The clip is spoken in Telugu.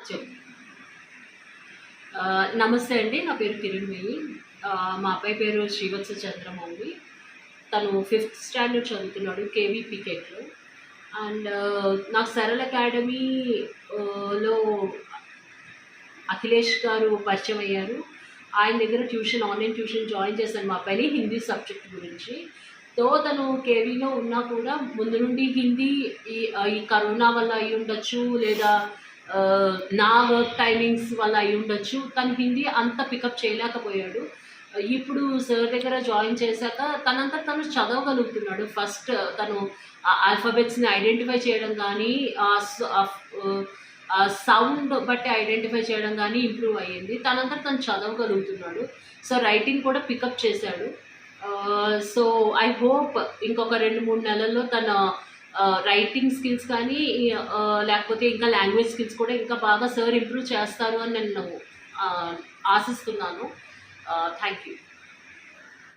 చెప్ నమస్తే అండి. నా పేరు కిరణ్మయి. మా అబ్బాయి పేరు శ్రీవత్స చంద్రమౌళి. తను 5th స్టాండర్డ్ చదువుతున్నాడు కేవీపీకేట్లో. అండ్ నాకు సరళ అకాడమీ లో అఖిలేష్ గారు పరిచయం అయ్యారు. ఆయన దగ్గర ఆన్లైన్ ట్యూషన్ జాయిన్ చేశాను మా అబ్బాయిని హిందీ సబ్జెక్ట్ గురించి. తను కేవీలో ఉన్నా కూడా ముందు నుండి హిందీ ఈ కరోనా వల్ల అయి ఉండొచ్చు, లేదా నా వర్క్ టైమింగ్స్ వల్ల అయి ఉండొచ్చు, తను హిందీ అంత పికప్ చేయలేకపోయాడు. ఇప్పుడు సార్ దగ్గర జాయిన్ చేశాక తనంతా తను చదవగలుగుతున్నాడు. ఫస్ట్ తను ఆల్ఫాబెట్స్ని ఐడెంటిఫై చేయడం కానీ, సౌండ్ బట్టి ఐడెంటిఫై చేయడం కానీ ఇంప్రూవ్ అయ్యింది. తనంతా తను చదవగలుగుతున్నాడు. సో రైటింగ్ కూడా పికప్ చేశాడు. సో ఐ హోప్ ఇంకొక 2-3 నెలల్లో తన రైటింగ్ స్కిల్స్ కానీ, లేకపోతే ఇంకా లాంగ్వేజ్ స్కిల్స్ కూడా ఇంకా బాగా సార్ ఇంప్రూవ్ చేస్తారు అని నేను ఆశిస్తున్నాను. Thank you.